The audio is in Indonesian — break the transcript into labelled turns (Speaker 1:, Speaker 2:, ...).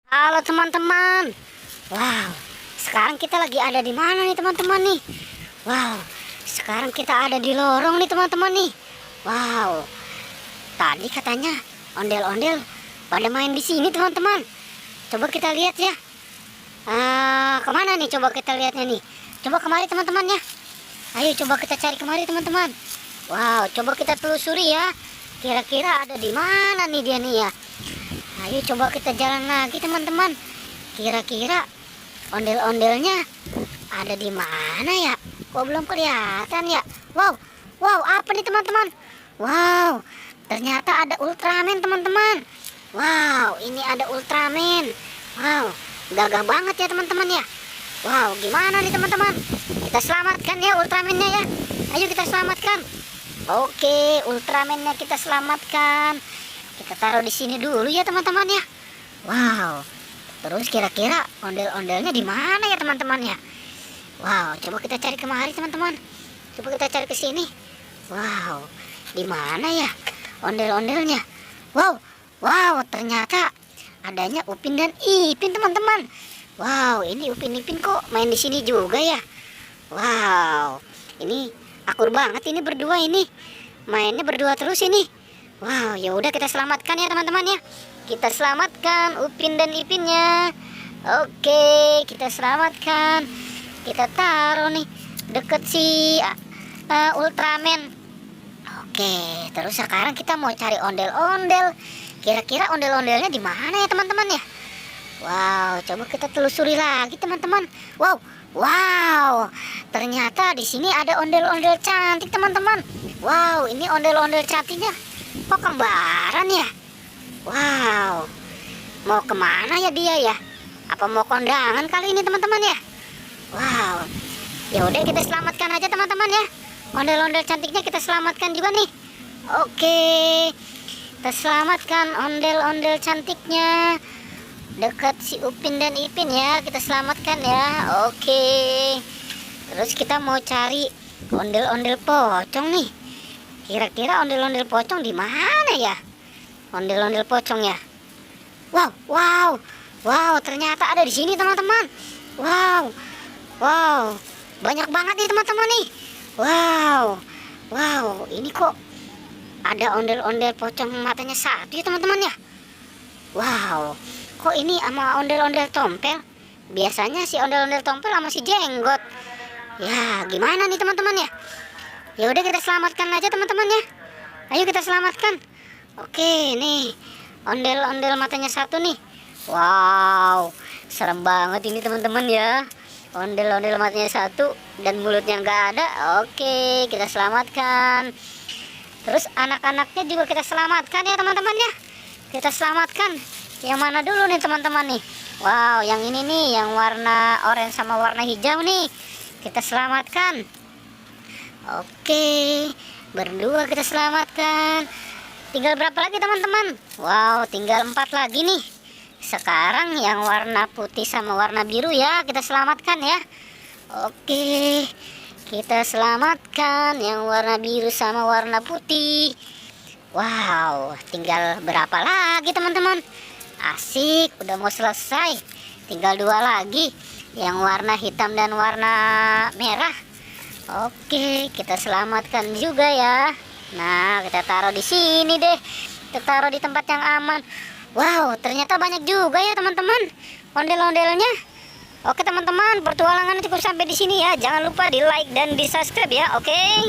Speaker 1: Halo teman-teman. Wow, sekarang kita lagi ada di mana nih teman-teman nih? Wow, sekarang kita ada di lorong nih teman-teman nih. Wow, tadi katanya ondel-ondel pada main di sini teman-teman. Coba kita lihat ya. Kemana nih? Coba kita lihatnya nih. Coba kemari teman-teman ya. Ayo coba kita cari kemari teman-teman. Wow, coba kita telusuri ya. Kira-kira ada di mana nih dia nih ya? Ayo coba kita jalan lagi teman-teman. Kira-kira ondel-ondelnya ada di mana ya? Kok belum kelihatan ya? Wow, wow, apa nih teman-teman? Wow, ternyata ada Ultraman teman-teman. Wow, ini ada Ultraman. Wow, gagah banget ya teman-teman ya. Wow, gimana nih teman-teman? Kita selamatkan ya Ultramannya ya. Ayo kita selamatkan. Oke, Ultramannya kita selamatkan. Kita taruh di sini dulu ya teman-teman ya. Wow. Terus kira-kira ondel-ondelnya di mana ya teman-teman ya? Wow, coba kita cari kemari teman-teman. Coba kita cari ke sini. Wow, di mana ya ondel-ondelnya? Wow, wow, ternyata adanya Upin dan Ipin teman-teman. Wow, ini Upin Ipin kok main di sini juga ya? Wow, ini akur banget ini berdua ini. Mainnya berdua terus ini. Wow, ya udah kita selamatkan ya teman-teman ya. Kita selamatkan Upin dan Ipinnya. Oke, kita selamatkan. Kita taruh nih deket si Ultraman. Oke, terus sekarang kita mau cari ondel-ondel. Kira-kira ondel-ondelnya di mana ya teman-teman ya? Wow, coba kita telusuri lagi teman-teman. Wow, wow, ternyata di sini ada ondel-ondel cantik teman-teman. Wow, ini ondel-ondel cantiknya kok kembaran ya? Wow, mau kemana ya dia ya? Apa mau kondangan kali ini teman-teman ya? Wow, ya udah kita selamatkan aja teman-teman ya. Ondel-ondel cantiknya kita selamatkan juga nih. Oke, kita selamatkan ondel-ondel cantiknya dekat si Upin dan Ipin ya. Kita selamatkan ya. Oke, terus kita mau cari ondel-ondel pocong nih. Kira-kira ondel-ondel pocong di mana ya? Ondel-ondel pocong ya. Wow, wow, wow, ternyata ada di sini teman-teman. Wow, wow, banyak banget nih teman-teman nih. Wow, wow, ini kok ada ondel-ondel pocong matanya satu ya teman-teman ya. Wow, kok ini sama ondel-ondel tompel? Biasanya si ondel-ondel tompel sama si jenggot. Ya, gimana nih teman-teman ya? Ya udah kita selamatkan aja teman-teman ya. Ayo kita selamatkan. Oke, nih ondel-ondel matanya satu nih. Wow, serem banget ini teman-teman ya. Ondel-ondel matanya satu dan mulutnya nggak ada. Oke, kita selamatkan. Terus anak-anaknya juga kita selamatkan ya teman-teman ya. Kita selamatkan. Yang mana dulu nih teman-teman nih? Wow, yang ini nih, yang warna oranye sama warna hijau nih. Kita selamatkan. Oke, berdua kita selamatkan. Tinggal berapa lagi teman-teman? Wow, tinggal 4 lagi nih. Sekarang yang warna putih sama warna biru ya, kita selamatkan ya. Oke, kita selamatkan yang warna biru sama warna putih. Wow, tinggal berapa lagi teman-teman? Asik, udah mau selesai. Tinggal 2 lagi, yang warna hitam dan warna merah. Oke, kita selamatkan juga ya. Nah, kita taruh di sini deh. Kita taruh di tempat yang aman. Wow, ternyata banyak juga ya teman-teman ondel-ondelnya. Oke teman-teman, pertualangan cukup sampai di sini ya. Jangan lupa di like dan di subscribe ya. Oke.